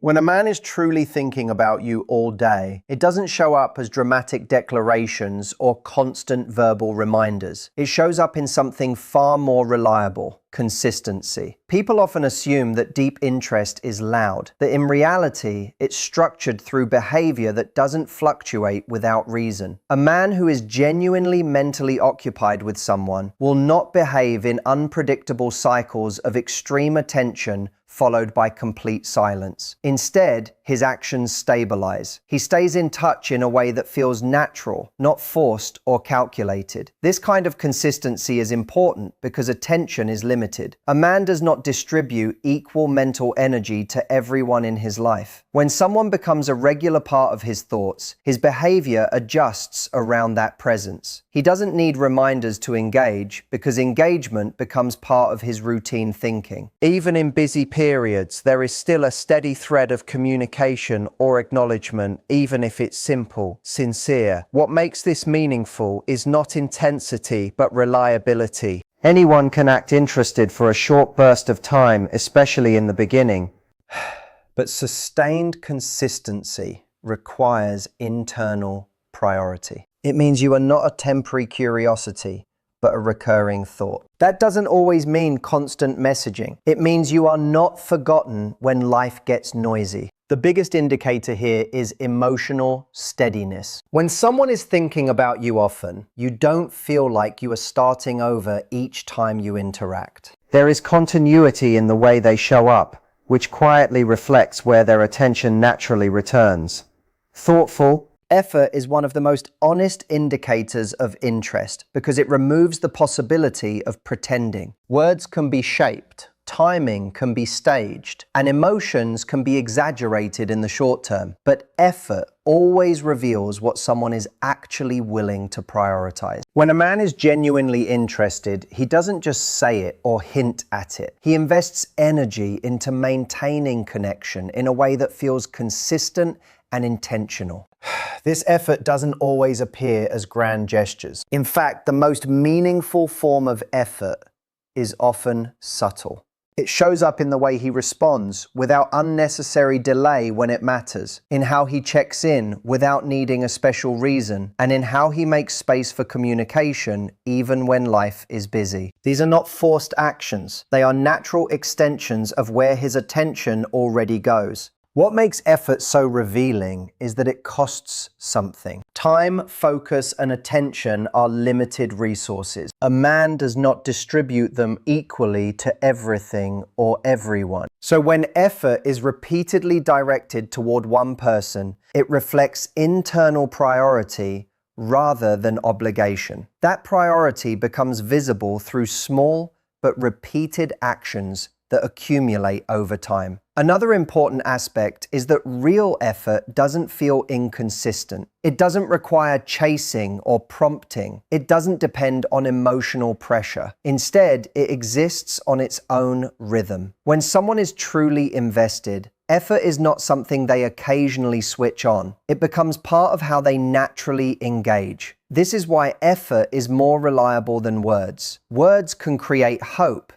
When a man is truly thinking about you all day, it doesn't show up as dramatic declarations or constant verbal reminders. It shows up in something far more reliable: consistency. People often assume that deep interest is loud, that in reality, it's structured through behavior that doesn't fluctuate without reason. A man who is genuinely mentally occupied with someone will not behave in unpredictable cycles of extreme attention followed by complete silence. Instead, his actions stabilize. He stays in touch in a way that feels natural, not forced or calculated. This kind of consistency is important because attention is limited. A man does not distribute equal mental energy to everyone in his life. When someone becomes a regular part of his thoughts, his behavior adjusts around that presence. He doesn't need reminders to engage because engagement becomes part of his routine thinking. Even in busy periods, there is still a steady thread of communication or acknowledgement, even if it's simple, sincere. What makes this meaningful is not intensity, but reliability. Anyone can act interested for a short burst of time, especially in the beginning. But sustained consistency requires internal priority. It means you are not a temporary curiosity, but a recurring thought. That doesn't always mean constant messaging. It means you are not forgotten when life gets noisy. The biggest indicator here is emotional steadiness. When someone is thinking about you often, you don't feel like you are starting over each time you interact. There is continuity in the way they show up, which quietly reflects where their attention naturally returns. Thoughtful. Effort is one of the most honest indicators of interest because it removes the possibility of pretending. Words can be shaped, timing can be staged, and emotions can be exaggerated in the short term. But effort always reveals what someone is actually willing to prioritize. When a man is genuinely interested, he doesn't just say it or hint at it. He invests energy into maintaining connection in a way that feels consistent and intentional. This effort doesn't always appear as grand gestures. In fact, the most meaningful form of effort is often subtle. It shows up in the way he responds without unnecessary delay when it matters, in how he checks in without needing a special reason, and in how he makes space for communication even when life is busy. These are not forced actions. They are natural extensions of where his attention already goes. What makes effort so revealing is that it costs something. Time, focus, and attention are limited resources. A man does not distribute them equally to everything or everyone. So when effort is repeatedly directed toward one person, it reflects internal priority rather than obligation. That priority becomes visible through small but repeated actions that accumulate over time. Another important aspect is that real effort doesn't feel inconsistent. It doesn't require chasing or prompting. It doesn't depend on emotional pressure. Instead, it exists on its own rhythm. When someone is truly invested, effort is not something they occasionally switch on. It becomes part of how they naturally engage. This is why effort is more reliable than words. Words can create hope,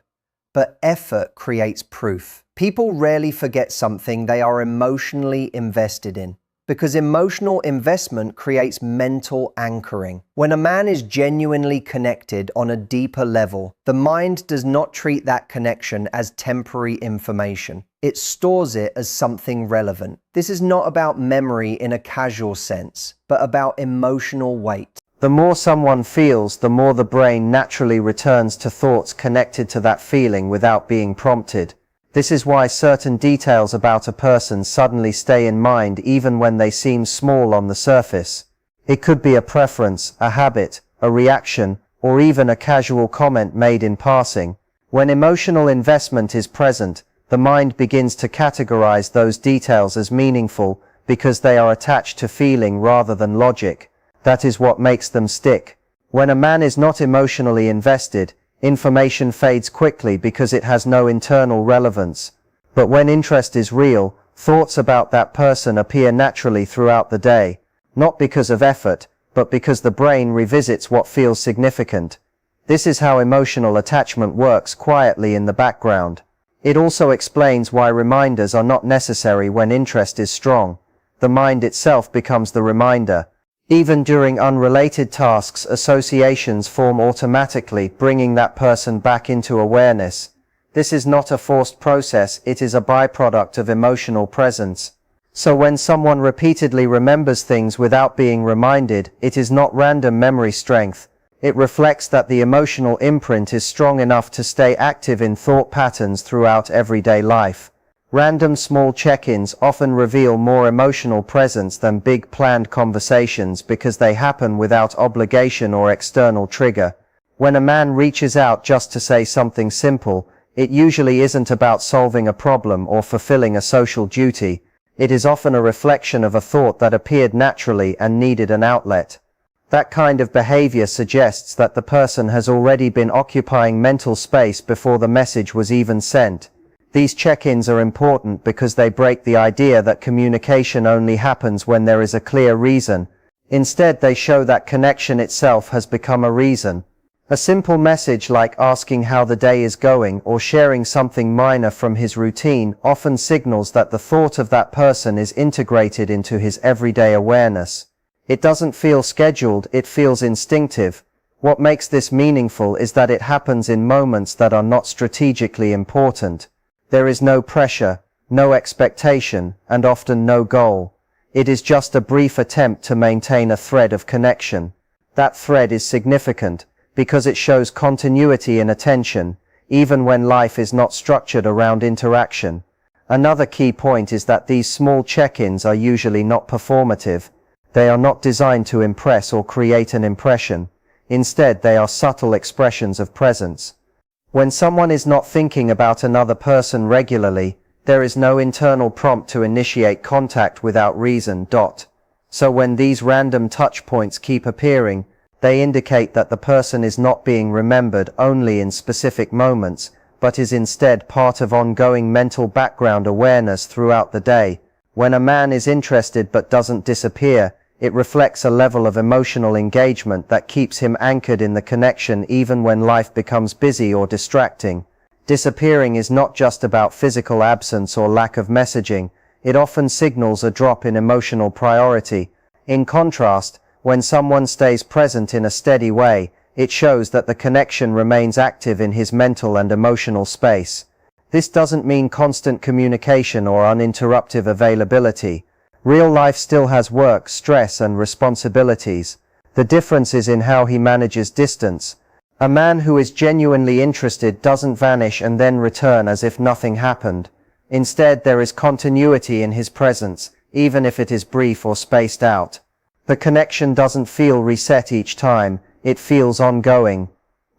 but effort creates proof. People rarely forget something they are emotionally invested in, because emotional investment creates mental anchoring. When a man is genuinely connected on a deeper level, the mind does not treat that connection as temporary information. It stores it as something relevant. This is not about memory in a casual sense, but about emotional weight. The more someone feels, the more the brain naturally returns to thoughts connected to that feeling without being prompted. This is why certain details about a person suddenly stay in mind even when they seem small on the surface. It could be a preference, a habit, a reaction, or even a casual comment made in passing. When emotional investment is present, the mind begins to categorize those details as meaningful because they are attached to feeling rather than logic. That is what makes them stick. When a man is not emotionally invested, information fades quickly because it has no internal relevance. But when interest is real, thoughts about that person appear naturally throughout the day, not because of effort, but because the brain revisits what feels significant. This is how emotional attachment works quietly in the background. It also explains why reminders are not necessary when interest is strong. The mind itself becomes the reminder. Even during unrelated tasks, associations form automatically, bringing that person back into awareness. This is not a forced process, it is a byproduct of emotional presence. So when someone repeatedly remembers things without being reminded, it is not random memory strength. It reflects that the emotional imprint is strong enough to stay active in thought patterns throughout everyday life. Random small check-ins often reveal more emotional presence than big planned conversations because they happen without obligation or external trigger. When a man reaches out just to say something simple, it usually isn't about solving a problem or fulfilling a social duty. It is often a reflection of a thought that appeared naturally and needed an outlet. That kind of behavior suggests that the person has already been occupying mental space before the message was even sent. These check-ins are important because they break the idea that communication only happens when there is a clear reason. Instead, they show that connection itself has become a reason. A simple message like asking how the day is going or sharing something minor from his routine often signals that the thought of that person is integrated into his everyday awareness. It doesn't feel scheduled, it feels instinctive. What makes this meaningful is that it happens in moments that are not strategically important. There is no pressure, no expectation, and often no goal. It is just a brief attempt to maintain a thread of connection. That thread is significant because it shows continuity in attention, even when life is not structured around interaction. Another key point is that these small check-ins are usually not performative. They are not designed to impress or create an impression. Instead, they are subtle expressions of presence. When someone is not thinking about another person regularly, there is no internal prompt to initiate contact without reason. So when these random touch points keep appearing, they indicate that the person is not being remembered only in specific moments, but is instead part of ongoing mental background awareness throughout the day. When a man is interested but doesn't disappear, it reflects a level of emotional engagement that keeps him anchored in the connection even when life becomes busy or distracting. Disappearing is not just about physical absence or lack of messaging, it often signals a drop in emotional priority. In contrast, when someone stays present in a steady way, it shows that the connection remains active in his mental and emotional space. This doesn't mean constant communication or uninterrupted availability. Real life still has work, stress, and responsibilities. The difference is in how he manages distance. A man who is genuinely interested doesn't vanish and then return as if nothing happened. Instead, there is continuity in his presence, even if it is brief or spaced out. The connection doesn't feel reset each time, it feels ongoing.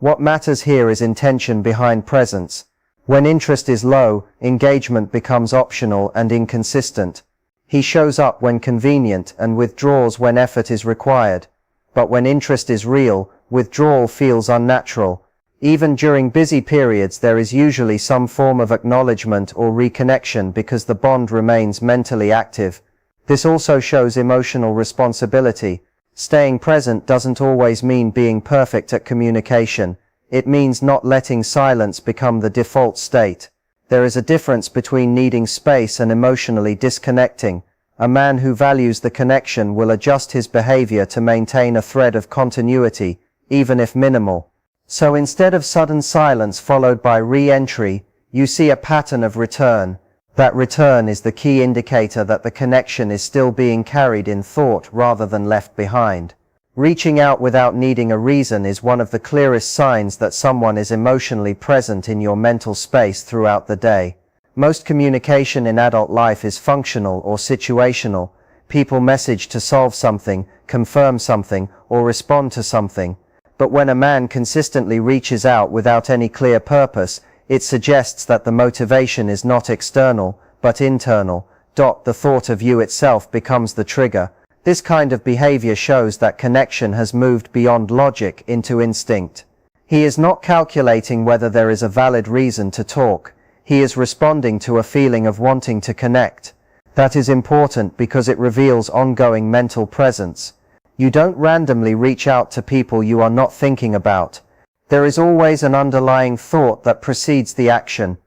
What matters here is intention behind presence. When interest is low, engagement becomes optional and inconsistent. He shows up when convenient and withdraws when effort is required. But when interest is real, withdrawal feels unnatural. Even during busy periods, there is usually some form of acknowledgement or reconnection because the bond remains mentally active. This also shows emotional responsibility. Staying present doesn't always mean being perfect at communication. It means not letting silence become the default state. There is a difference between needing space and emotionally disconnecting. A man who values the connection will adjust his behavior to maintain a thread of continuity, even if minimal. So instead of sudden silence followed by re-entry, you see a pattern of return. That return is the key indicator that the connection is still being carried in thought rather than left behind. Reaching out without needing a reason is one of the clearest signs that someone is emotionally present in your mental space throughout the day. Most communication in adult life is functional or situational. People message to solve something, confirm something, or respond to something. But when a man consistently reaches out without any clear purpose, it suggests that the motivation is not external, but internal. The thought of you itself becomes the trigger. This kind of behavior shows that connection has moved beyond logic into instinct. He is not calculating whether there is a valid reason to talk. He is responding to a feeling of wanting to connect. That is important because it reveals ongoing mental presence. You don't randomly reach out to people you are not thinking about. There is always an underlying thought that precedes the action.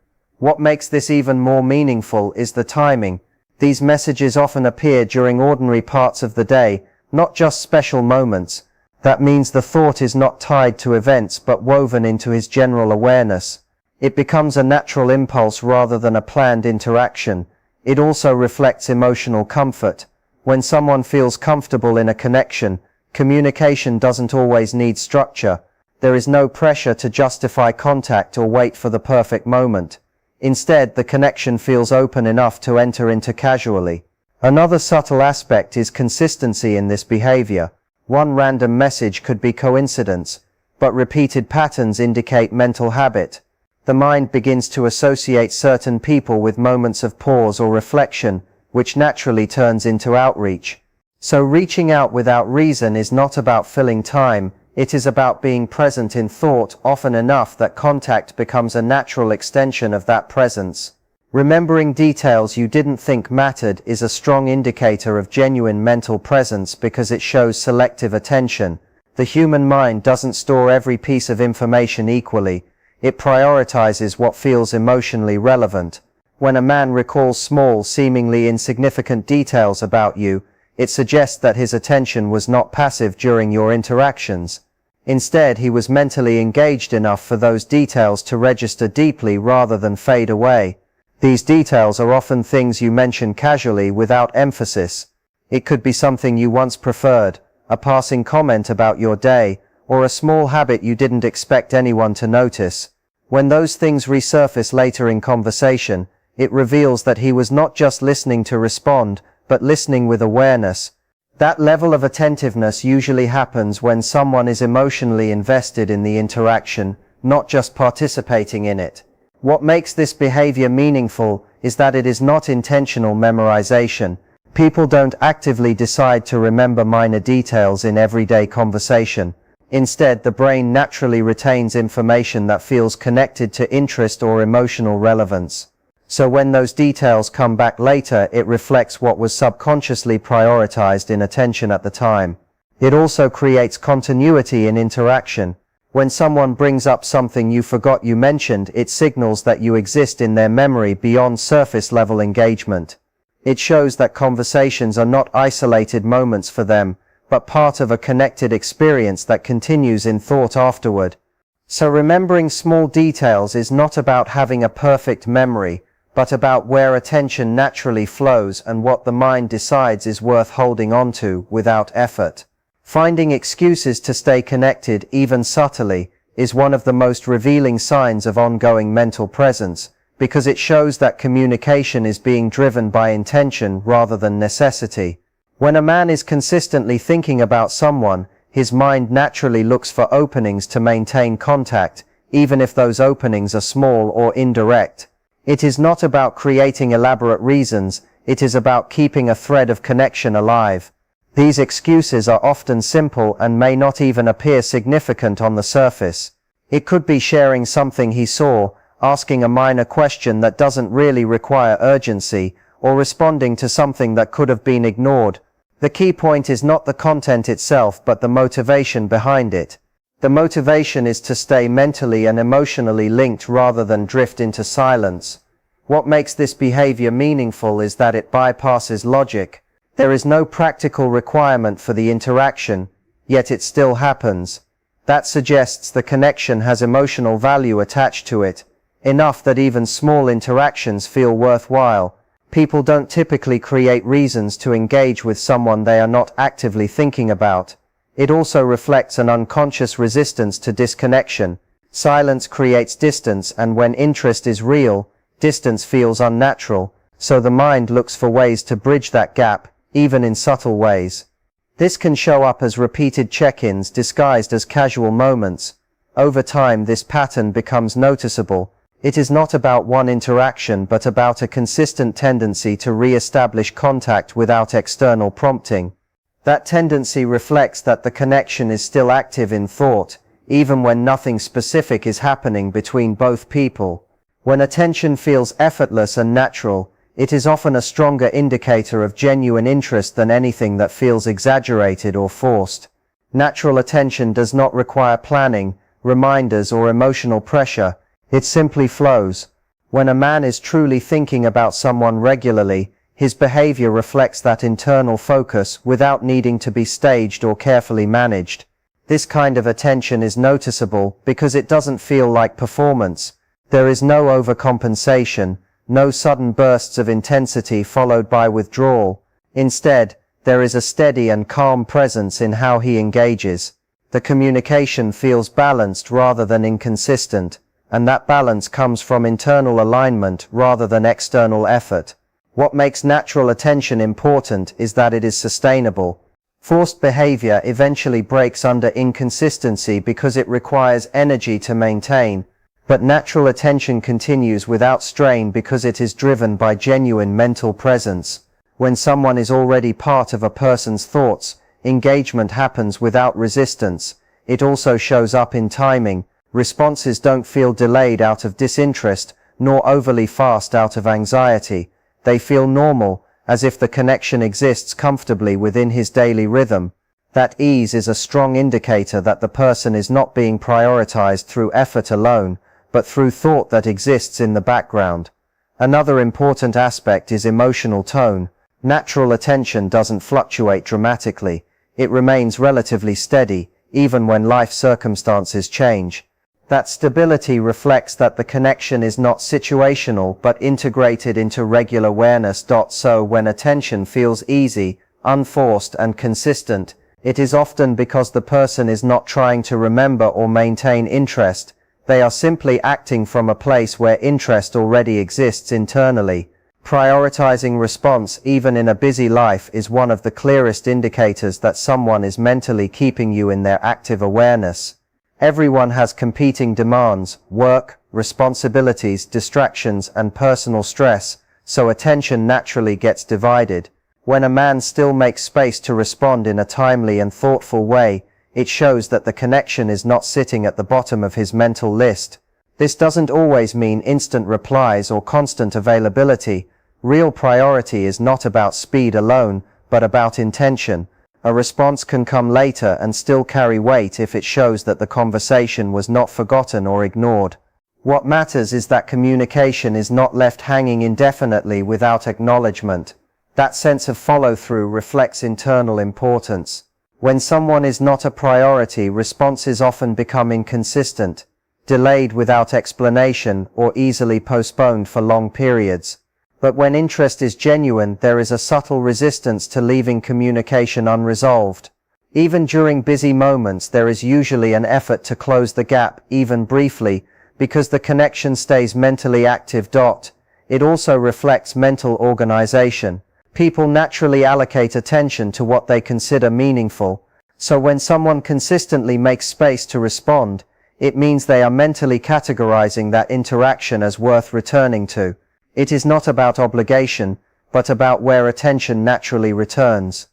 What makes this even more meaningful is the timing. These messages often appear during ordinary parts of the day, not just special moments. That means the thought is not tied to events but woven into his general awareness. It becomes a natural impulse rather than a planned interaction. It also reflects emotional comfort. When someone feels comfortable in a connection, communication doesn't always need structure. There is no pressure to justify contact or wait for the perfect moment. Instead, the connection feels open enough to enter into casually. Another subtle aspect is consistency in this behavior. One random message could be coincidence, but repeated patterns indicate mental habit. The mind begins to associate certain people with moments of pause or reflection, which naturally turns into outreach. So reaching out without reason is not about filling time, it is about being present in thought often enough that contact becomes a natural extension of that presence. Remembering details you didn't think mattered is a strong indicator of genuine mental presence because it shows selective attention. The human mind doesn't store every piece of information equally. It prioritizes what feels emotionally relevant. When a man recalls small, seemingly insignificant details about you, it suggests that his attention was not passive during your interactions. Instead, he was mentally engaged enough for those details to register deeply rather than fade away. These details are often things you mention casually without emphasis. It could be something you once preferred, a passing comment about your day, or a small habit you didn't expect anyone to notice. When those things resurface later in conversation, it reveals that he was not just listening to respond, but listening with awareness. That level of attentiveness usually happens when someone is emotionally invested in the interaction, not just participating in it. What makes this behavior meaningful is that it is not intentional memorization. People don't actively decide to remember minor details in everyday conversation. Instead, the brain naturally retains information that feels connected to interest or emotional relevance. So when those details come back later, it reflects what was subconsciously prioritized in attention at the time. It also creates continuity in interaction. When someone brings up something you forgot you mentioned, it signals that you exist in their memory beyond surface-level engagement. It shows that conversations are not isolated moments for them, but part of a connected experience that continues in thought afterward. So remembering small details is not about having a perfect memory, but about where attention naturally flows and what the mind decides is worth holding on to without effort. Finding excuses to stay connected, even subtly, is one of the most revealing signs of ongoing mental presence, because it shows that communication is being driven by intention rather than necessity. When a man is consistently thinking about someone, his mind naturally looks for openings to maintain contact, even if those openings are small or indirect. It is not about creating elaborate reasons, it is about keeping a thread of connection alive. These excuses are often simple and may not even appear significant on the surface. It could be sharing something he saw, asking a minor question that doesn't really require urgency, or responding to something that could have been ignored. The key point is not the content itself but the motivation behind it. The motivation is to stay mentally and emotionally linked rather than drift into silence. What makes this behavior meaningful is that it bypasses logic. There is no practical requirement for the interaction, yet it still happens. That suggests the connection has emotional value attached to it, enough that even small interactions feel worthwhile. People don't typically create reasons to engage with someone they are not actively thinking about. It also reflects an unconscious resistance to disconnection. Silence creates distance, and when interest is real, distance feels unnatural, so the mind looks for ways to bridge that gap, even in subtle ways. This can show up as repeated check-ins disguised as casual moments. Over time, this pattern becomes noticeable. It is not about one interaction but about a consistent tendency to re-establish contact without external prompting. That tendency reflects that the connection is still active in thought, even when nothing specific is happening between both people. When attention feels effortless and natural, it is often a stronger indicator of genuine interest than anything that feels exaggerated or forced. Natural attention does not require planning, reminders, or emotional pressure. It simply flows. When a man is truly thinking about someone regularly, his behavior reflects that internal focus without needing to be staged or carefully managed. This kind of attention is noticeable because it doesn't feel like performance. There is no overcompensation, no sudden bursts of intensity followed by withdrawal. Instead, there is a steady and calm presence in how he engages. The communication feels balanced rather than inconsistent, and that balance comes from internal alignment rather than external effort. What makes natural attention important is that it is sustainable. Forced behavior eventually breaks under inconsistency because it requires energy to maintain, but natural attention continues without strain because it is driven by genuine mental presence. When someone is already part of a person's thoughts, engagement happens without resistance. It also shows up in timing. Responses don't feel delayed out of disinterest, nor overly fast out of anxiety. They feel normal, as if the connection exists comfortably within his daily rhythm. That ease is a strong indicator that the person is not being prioritized through effort alone, but through thought that exists in the background. Another important aspect is emotional tone. Natural attention doesn't fluctuate dramatically. It remains relatively steady, even when life circumstances change. That stability reflects that the connection is not situational but integrated into regular awareness. So when attention feels easy, unforced and consistent, it is often because the person is not trying to remember or maintain interest. They are simply acting from a place where interest already exists internally. Prioritizing response even in a busy life is one of the clearest indicators that someone is mentally keeping you in their active awareness. Everyone has competing demands, work, responsibilities, distractions, and personal stress, so attention naturally gets divided. When a man still makes space to respond in a timely and thoughtful way, it shows that the connection is not sitting at the bottom of his mental list. This doesn't always mean instant replies or constant availability. Real priority is not about speed alone, but about intention. A response can come later and still carry weight if it shows that the conversation was not forgotten or ignored. What matters is that communication is not left hanging indefinitely without acknowledgement. That sense of follow-through reflects internal importance. When someone is not a priority, responses often become inconsistent, delayed without explanation, or easily postponed for long periods. But when interest is genuine, there is a subtle resistance to leaving communication unresolved. Even during busy moments, there is usually an effort to close the gap, even briefly, because the connection stays mentally active. It also reflects mental organization. People naturally allocate attention to what they consider meaningful. So when someone consistently makes space to respond, it means they are mentally categorizing that interaction as worth returning to. It is not about obligation, but about where attention naturally returns.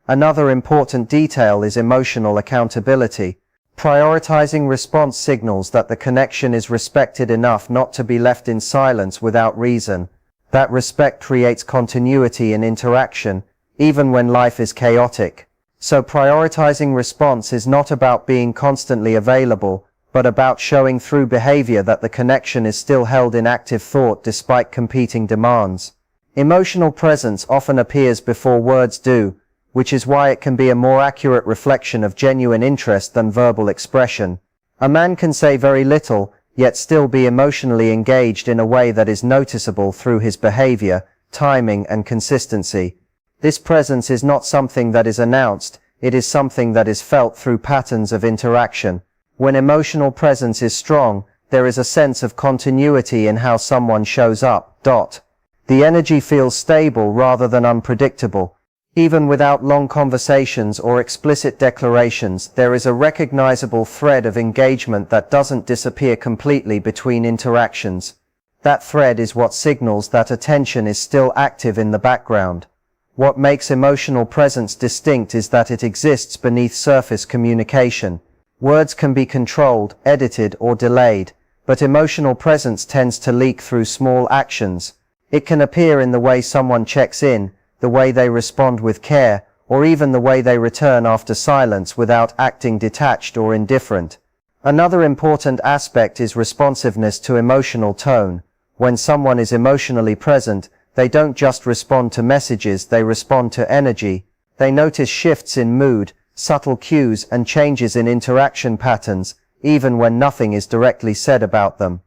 Another important detail is emotional accountability. Prioritizing response signals that the connection is respected enough not to be left in silence without reason. That respect creates continuity in interaction, even when life is chaotic. So prioritizing response is not about being constantly available, but about showing through behavior that the connection is still held in active thought despite competing demands. Emotional presence often appears before words do, which is why it can be a more accurate reflection of genuine interest than verbal expression. A man can say very little, yet still be emotionally engaged in a way that is noticeable through his behavior, timing, and consistency. This presence is not something that is announced, it is something that is felt through patterns of interaction. When emotional presence is strong, there is a sense of continuity in how someone shows up. The energy feels stable rather than unpredictable. Even without long conversations or explicit declarations, there is a recognizable thread of engagement that doesn't disappear completely between interactions. That thread is what signals that attention is still active in the background. What makes emotional presence distinct is that it exists beneath surface communication. Words can be controlled, edited, or delayed, but emotional presence tends to leak through small actions. It can appear in the way someone checks in, the way they respond with care, or even the way they return after silence without acting detached or indifferent. Another important aspect is responsiveness to emotional tone. When someone is emotionally present, they don't just respond to messages, they respond to energy. They notice shifts in mood, subtle cues, and changes in interaction patterns, even when nothing is directly said about them.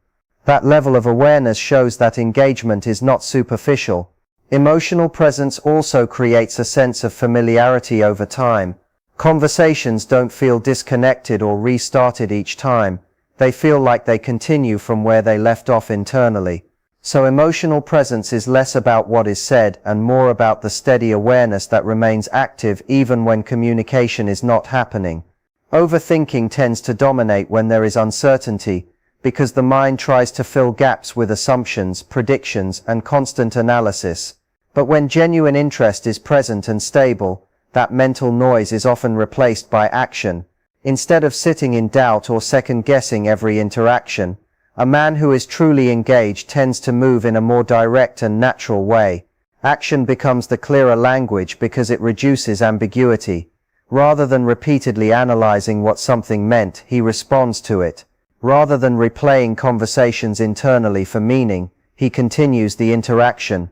That level of awareness shows that engagement is not superficial. Emotional presence also creates a sense of familiarity over time. Conversations don't feel disconnected or restarted each time. They feel like they continue from where they left off internally. So emotional presence is less about what is said and more about the steady awareness that remains active even when communication is not happening. Overthinking tends to dominate when there is uncertainty, because the mind tries to fill gaps with assumptions, predictions, and constant analysis. But when genuine interest is present and stable, that mental noise is often replaced by action. Instead of sitting in doubt or second-guessing every interaction, a man who is truly engaged tends to move in a more direct and natural way. Action becomes the clearer language because it reduces ambiguity. Rather than repeatedly analyzing what something meant, he responds to it. Rather than replaying conversations internally for meaning, he continues the interaction.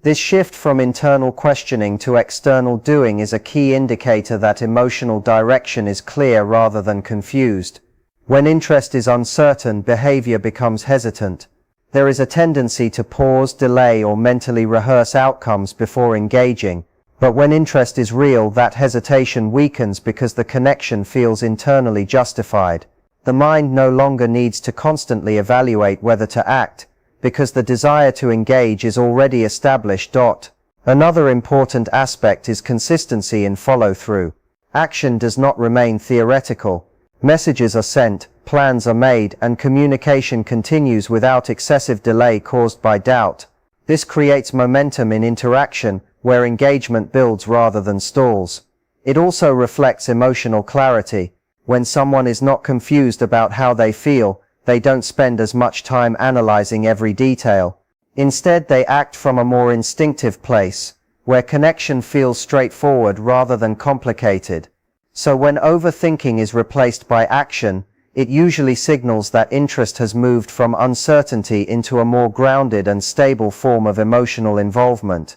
This shift from internal questioning to external doing is a key indicator that emotional direction is clear rather than confused. When interest is uncertain, behavior becomes hesitant. There is a tendency to pause, delay, or mentally rehearse outcomes before engaging. But when interest is real, that hesitation weakens because the connection feels internally justified. The mind no longer needs to constantly evaluate whether to act, because the desire to engage is already established. Another important aspect is consistency in follow-through. Action does not remain theoretical. Messages are sent, plans are made, and communication continues without excessive delay caused by doubt. This creates momentum in interaction, where engagement builds rather than stalls. It also reflects emotional clarity. When someone is not confused about how they feel, they don't spend as much time analyzing every detail. Instead, they act from a more instinctive place, where connection feels straightforward rather than complicated. So when overthinking is replaced by action, it usually signals that interest has moved from uncertainty into a more grounded and stable form of emotional involvement.